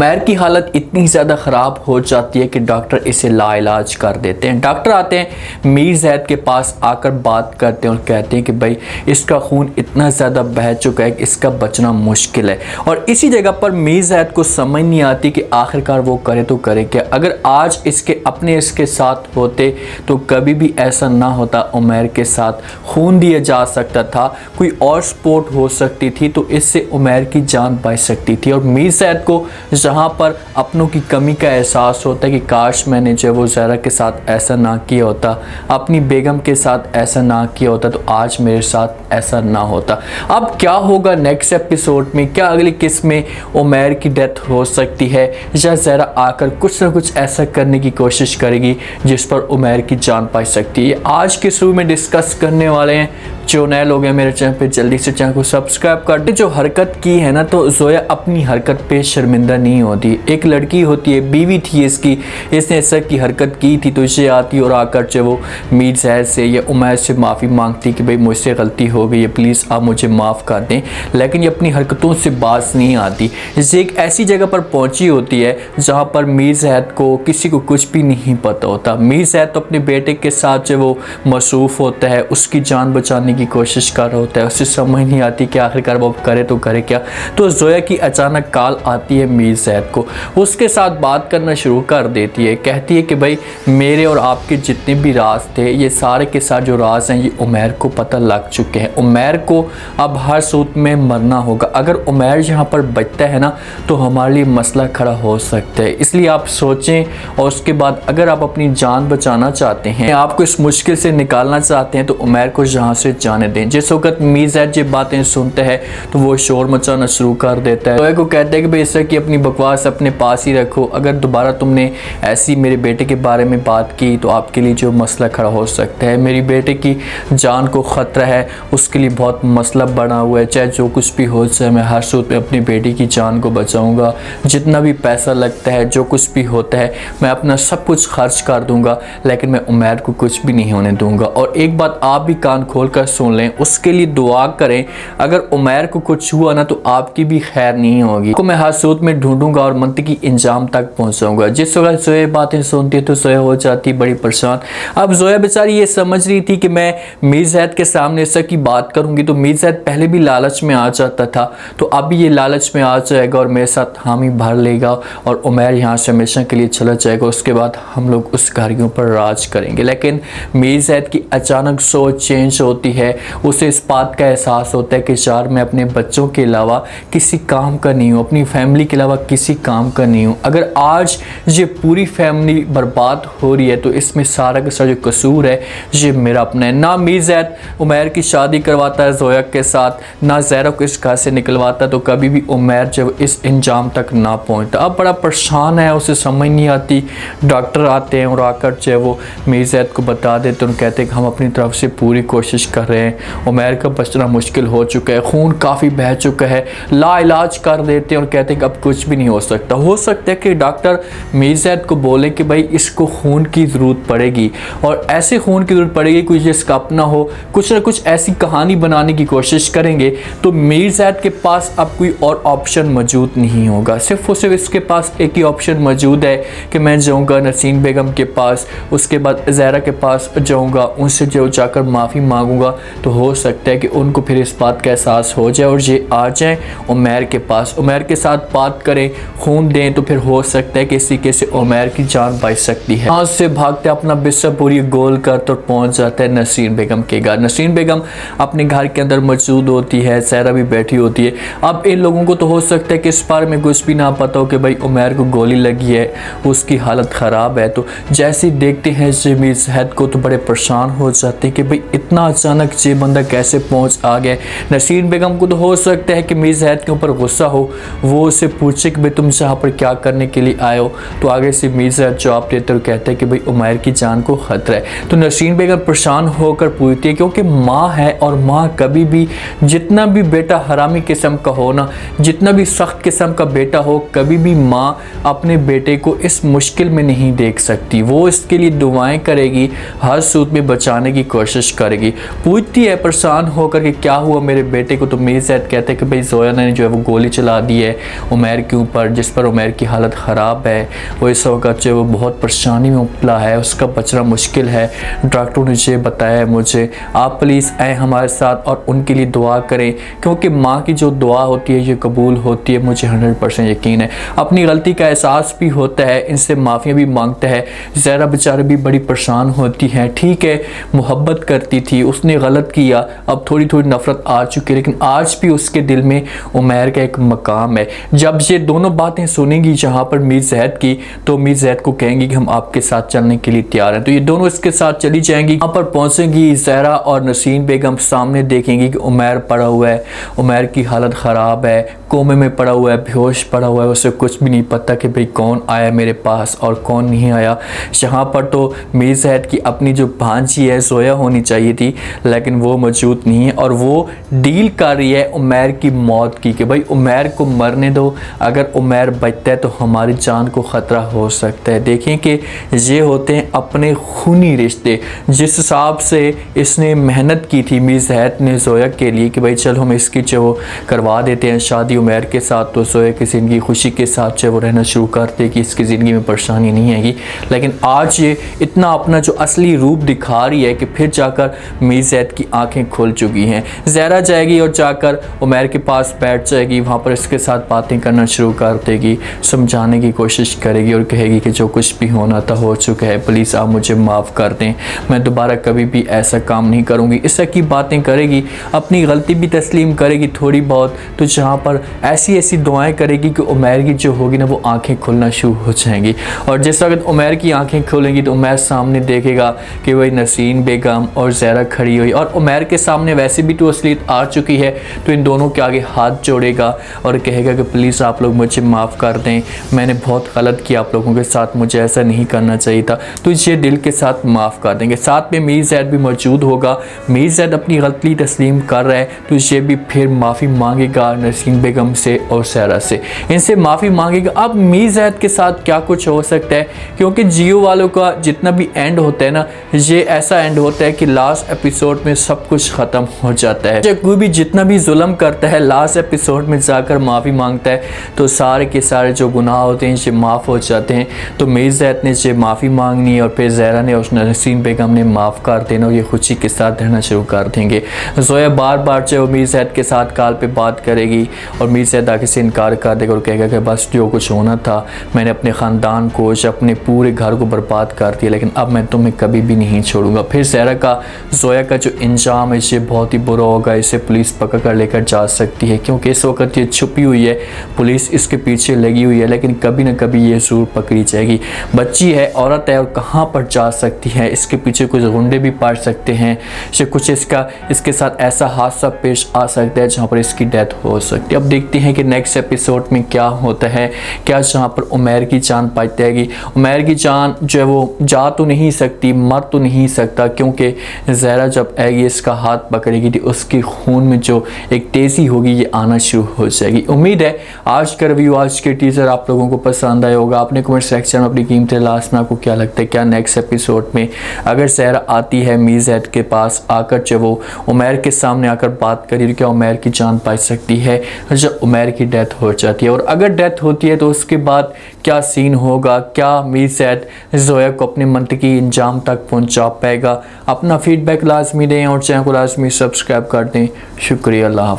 उमैर की हालत इतनी ज़्यादा ख़राब हो जाती है कि डॉक्टर इसे लाइलाज कर देते हैं। डॉक्टर आते हैं, मीर ज़ैद के पास आकर बात करते हैं और कहते हैं कि भाई इसका खून इतना ज़्यादा बह चुका है कि इसका बचना मुश्किल है। और इसी जगह पर मीर ज़ैद को समझ नहीं आती कि आखिरकार वो करे तो करे क्या। अगर आज इसके साथ होते तो कभी भी ऐसा ना होता, उमैर के साथ खून दिया जा सकता था, कोई और स्पोर्ट हो सकती थी तो इससे उमैर की जान बच सकती थी। और मीर ज़ैद को जहाँ पर अपनों की कमी का एहसास होता है कि काश मैंने जो वो ज़हरा के साथ ऐसा ना किया होता, अपनी बेगम के साथ ऐसा ना किया होता तो आज मेरे साथ ऐसा ना होता। अब क्या होगा नेक्स्ट एपिसोड में, क्या अगली किस्त में उमैर की डेथ हो सकती है या ज़हरा आकर कुछ ना कुछ ऐसा करने की कोशिश करेगी जिस पर उमैर की जान पाई सकती है। आज के शुरू में डिस्कस करने वाले हैं। जो नए लोग हैं मेरे चैनल पे जल्दी से चैनल को सब्सक्राइब कर दे। जो हरकत की है ना, तो जोया अपनी हरकत पे शर्मिंदा नहीं होती। एक लड़की होती है, बीवी थी इसकी, इसने ऐसा की हरकत की थी तो इसे आती और आकर जो वो मीर ज़ैद से या उमैर से माफ़ी मांगती कि भाई मुझसे गलती हो गई है, प्लीज़ आप मुझे माफ़ कर दें। लेकिन ये अपनी हरकतों से बाज नहीं आती। इसे एक ऐसी जगह पर पहुंची होती है जहाँ पर मीर ज़ैद को किसी को कुछ भी नहीं पता होता। मीर ज़ैद तो अपने बेटे के साथ जो वो मसरूफ़ होता है, उसकी जान बचाने की कोशिश कर रहा होता है। उसे समझ नहीं आती कि आखिरकार वो करे तो करे क्या। तो जोया की अचानक कॉल आती है मीर ज़ैद को, उसके साथ बात करना शुरू कर देती है। कहती है कि भाई मेरे और आपके जितने भी राज थे, ये सारे के साथ जो राज हैं ये उमैर को पता लग चुके हैं। उमैर को अब हर सूरत में मरना होगा। अगर उमैर यहाँ पर बचता है ना तो हमारे लिए मसला खड़ा हो सकता है। इसलिए आप सोचें और उसके बाद अगर आप अपनी जान बचाना चाहते हैं, आपको इस मुश्किल से निकालना चाहते हैं तो उमैर को यहाँ से जाने दें। जिस वक्त मीर ज़ैद ये बातें सुनते हैं तो वो शोर मचाना शुरू कर देता है। जोया को कहता है कि भाई इस तरह की अपनी बकवास अपने पास ही रखो, अगर दोबारा तुमने ऐसी मेरे बेटे के बारे में बात की तो आपके लिए जो मसला खड़ा हो सकता है। मेरी बेटे की जान को ख़तरा है, उसके लिए बहुत मसला बना हुआ है। चाहे जो कुछ भी हो जाए मैं हर सूरत में अपनी बेटी की जान को बचाऊंगा। जितना भी पैसा लगता है, जो कुछ भी होता है, मैं अपना सब कुछ खर्च कर दूंगा, लेकिन मैं उमैर को कुछ भी नहीं होने दूंगा। और एक बात आप भी कान खोल कर सुन लें, उसके लिए दुआ करें। अगर उमैर को कुछ हुआ ना तो आपकी भी खैर नहीं होगी। को मैं हर सूरत में ढूंढूंगा और मंतकी इंजाम तक पहुंचाऊंगा। जिस वक्त जोया बातें सुनती है तो जोया हो जाती बड़ी परेशान। अब जोया बेचारी ये समझ रही थी कि मैं मीर ज़ैद के सामने इस की बात करूंगी तो मीर ज़ैद पहले भी लालच में आ जाता था, तो अब ये लालच में आ जाएगा और मेरे साथ हामी भर लेगा और उमैर यहाँ से हमेशा के लिए चला जाएगा। उसके बाद हम लोग उस घर के ऊपर राज करेंगे। लेकिन मीर ज़ैद की अचानक सोच चेंज होती है। उसे इस बात का एहसास होता है कि यार मैं अपने बच्चों के अलावा किसी काम का नहीं हूँ, अपनी फैमिली के अलावा किसी काम का नहीं हूँ। अगर आज ये पूरी फैमिली बर्बाद हो रही है तो इसमें सारा का सारा जो कसूर है ये मेरा अपना है। ना मीर ज़ैद उमैर की शादी करवाता है जोया के साथ, ना ज़हरा को इस घर से निकलवाता, तो कभी भी उमैर जब इस इंजाम तक ना पहुँचता। अब बड़ा परेशान है, उसे समझ नहीं आती। डॉक्टर आते हैं और आकर जो है वो मीर ज़ैद को बता देते हैं, कहते हैं कि हम अपनी तरफ से पूरी कोशिश कर रहे हैं, उमैर का बचना मुश्किल हो चुका है, खून काफ़ी बह चुका है, लाइलाज कर देते हैं और कहते हैं कि अब कुछ भी नहीं हो सकता। हो सकता है कि डॉक्टर मीर ज़ैद को बोले कि भाई इसको खून की ज़रूरत पड़ेगी और ऐसे खून की ज़रूरत पड़ेगी कोई जिसका अपना हो, कुछ ना कुछ ऐसी कहानी बनाने की कोशिश करेंगे तो मीर ज़ैद के पास अब कोई और ऑप्शन मौजूद नहीं होगा। सिर्फ और सिर्फ इसके पास एक ही ऑप्शन मौजूद है कि मैं जाऊँगा नसीन बेगम के पास, उसके बाद ज़हरा के पास जाऊँगा, उनसे जो जाकर माफ़ी मांगूंगा तो हो सकता है कि उनको फिर इस बात का एहसास हो जाए और ये आ जाए उमैर के पास, उमैर के साथ बात करें, खून दें, तो फिर हो सकता है कि इसी के से उमैर की जान बच सकती है। यहाँ से भागते अपना बिस्सा पूरी गोल कर तो पहुँच जाता है नसीन बेगम के घर। नसीन बेगम अपने घर के अंदर मौजूद होती है, ज़हरा भी बैठी होती है। अब इन लोगों को तो हो सकता है कि इस बारे में कुछ भी ना पता हो कि भाई उमैर को गोली लगी है, उसकी हालत ख़राब है। तो जैसे ही देखते हैं मीर ज़ैद को तो बड़े परेशान हो जाते हैं कि भाई इतना अचानक ये बंदा कैसे पहुंच आ गया। नसीन बेगम को तो हो सकता है कि मीर ज़ैद के ऊपर गुस्सा हो, वो उससे पूछे कि भाई तुम यहाँ पर क्या करने के लिए आए हो, तो आगे से मीर ज़ैद जवाब देते और कहते हैं कि भाई उमैर की जान को ख़तरा है। तो नसीन बेगम परेशान होकर पूछती है, क्योंकि माँ है और माँ कभी भी, जितना भी बेटा हरामी किस्म का हो ना, जितना भी सख्त किस्म का बेटा हो, कभी भी माँ अपने बेटे को इस मुश्किल में नहीं देख सकती। वो इसके लिए दुआएं करेगी, हर सूरत में बचाने की कोशिश करेगी। पूरी पूछती है परेशान होकर कि क्या हुआ मेरे बेटे को, तो मीरज़ैद कहते हैं कि भाई जोया ने जो है वो गोली चला दी है उमैर के ऊपर, जिस पर उमैर की हालत ख़राब है। वो इस वक्त जो है वो बहुत परेशानी में मुब्तला है, उसका बचना मुश्किल है। डॉक्टरों ने ये बताया है मुझे, आप प्लीज़ आए हमारे साथ और उनके लिए दुआ करें, क्योंकि माँ की जो दुआ होती है ये कबूल होती है, मुझे 100% यकीन है। अपनी गलती का एहसास भी होता है, इनसे माफ़िया भी मांगता है। ज़हरा बेचारी भी बड़ी परेशान होती है। ठीक है, मोहब्बत करती थी, उसने गलत किया, अब थोड़ी थोड़ी नफरत आ चुकी है, लेकिन आज भी उसके दिल में उमैर का एक मकाम है। जब ये दोनों बातें सुनेंगी जहाँ पर मीरज़ैद की, तो मीरज़ैद को कहेंगी कि हम आपके साथ चलने के लिए तैयार हैं। तो ये दोनों इसके साथ चली जाएंगी। यहाँ पर पहुँचेंगी, ज़हरा और नसीन बेगम सामने देखेंगी कि उमैर पड़ा हुआ है, उमैर की हालत ख़राब है, कोमे में पड़ा हुआ है, बेहोश पड़ा हुआ है, उसे कुछ भी नहीं पता कि भाई कौन आया मेरे पास और कौन नहीं आया। यहाँ पर तो मीरज़ैद की अपनी जो भांजी है जोया होनी चाहिए थी, लेकिन वो मौजूद नहीं है और वो डील कर रही है उमैर की मौत की कि भाई उमैर को मरने दो, अगर उमैर बचता है तो हमारी जान को ख़तरा हो सकता है। देखें कि ये होते हैं अपने खूनी रिश्ते। जिस हिसाब से इसने मेहनत की थी मीरज़ैद ने जोया के लिए कि भाई चलो हम इसकी जो वो करवा देते हैं शादी उमैर के साथ, तो जोया की ज़िंदगी खुशी के साथ जो वो रहना शुरू करते कि इसकी ज़िंदगी में परेशानी नहीं आएगी। लेकिन आज ये इतना अपना जो असली रूप दिखा रही है कि फिर जाकर मीरज़ैद की आंखें खुल चुकी हैं। ज़हरा जाएगी और जाकर उमैर के पास बैठ जाएगी, वहाँ पर इसके साथ बातें करना शुरू कर देगी, समझाने की कोशिश करेगी और कहेगी कि जो कुछ भी होना था हो चुका है, प्लीज़ आप मुझे माफ़ कर दें, मैं दोबारा कभी भी ऐसा काम नहीं करूँगी। इस तरह की बातें करेगी, अपनी गलती भी तस्लीम करेगी थोड़ी बहुत, तो जहाँ पर ऐसी ऐसी दुआएं करेगी कि उमैर की जो होगी ना वो आंखें खुलना शुरू हो जाएंगी। और जिस वक्त उमैर की आंखें खुलेंगी तो उमैर सामने देखेगा कि वही नसीन बेगम और ज़हरा खड़ी हुई, और उमैर के सामने वैसे भी तो असलियत आ चुकी है, तो इन दोनों के आगे हाथ जोड़ेगा और कहेगा कि प्लीज़ आप लोग मुझे माफ़ कर दें, मैंने बहुत गलत किया आप लोगों के साथ, मुझे ऐसा नहीं करना चाहिए था। तो ये दिल के साथ माफ़ कर देंगे। साथ में मीरज़ैद भी मौजूद होगा। मीरज़ैद अपनी गलती तस्लीम कर रहा है तो ये भी फिर माफ़ी मांगेगा नसीन बेगम से और ज़हरा से, इनसे माफ़ी मांगेगा। अब मीरज़ैद के साथ क्या कुछ हो सकता है, क्योंकि जियो वालों का जितना भी एंड होता है ना, ये ऐसा एंड होता है कि लास्ट एपिसोड में सब कुछ ख़त्म हो जाता है। जब कोई भी जितना भी जुल्म करता है लास्ट एपिसोड में जाकर माफ़ी मांगता है तो सारे के सारे जो गुनाह होते हैं ये माफ़ हो जाते हैं। तो मीरज़ैद ने ये माफ़ी मांगनी और फिर ज़हरा ने और नसीन बेगम ने माफ़ कर देना और ये खुशी के साथ रहना शुरू कर देंगे। जोया बार बार जो मीरज़ैद के साथ कॉल पे बात करेगी और मीरज़ैद आगे से इनकार कर देगा और कहेगा कि बस जो कुछ होना था, मैंने अपने ख़ानदान को, अपने पूरे घर को बर्बाद कर दिया, लेकिन अब मैं तुम्हें कभी भी नहीं छोड़ूंगा। फिर ज़हरा का जोया का जो इंजाम है ये बहुत ही बुरा होगा, इसे पुलिस पकड़ कर लेकर जा सकती है, क्योंकि इस वक्त ये छुपी हुई है, पुलिस इसके पीछे लगी हुई है, लेकिन कभी ना कभी ये ज़रूर पकड़ी जाएगी। बच्ची है, औरत है और कहाँ पर जा सकती है, इसके पीछे कुछ गुंडे भी पड़ सकते हैं, कुछ इसके साथ ऐसा हादसा पेश आ सकता है जहाँ पर इसकी डेथ हो सकती है। अब देखते हैं कि नेक्स्ट एपिसोड में क्या होता है, क्या जहाँ पर उमैर की जान बच जाएगी। उमैर की जान जो है वो जा तो नहीं सकती, मर तो नहीं सकता, क्योंकि ज़हरा जब आएगी इसका हाथ पकड़ेगी तो उसके खून में जो एक तेज़ी होगी ये आना शुरू हो जाएगी। उम्मीद है आज का रिव्यू, आज के टीज़र आप लोगों को पसंद आया होगा। आपने कमेंट सेक्शन में अपनी कीमती लास्ट में आपको क्या लगता है, क्या नेक्स्ट एपिसोड में अगर ज़हरा आती है मीरज़ैद के पास आकर जो वो उमैर के सामने आकर बात करी तो क्या उमैर की जान बच सकती है, जब उमैर की डेथ हो जाती है, और अगर डेथ होती है तो उसके बाद क्या सीन होगा, क्या मीरज़ैद जोया को अपने मंतकी इंजाम तक पहुंचा पाएगा। अपना फीडबैक लाजमी दें और चैनल को लाजमी सब्सक्राइब कर दें। शुक्रिया, अल्लाह हाफ़िज़।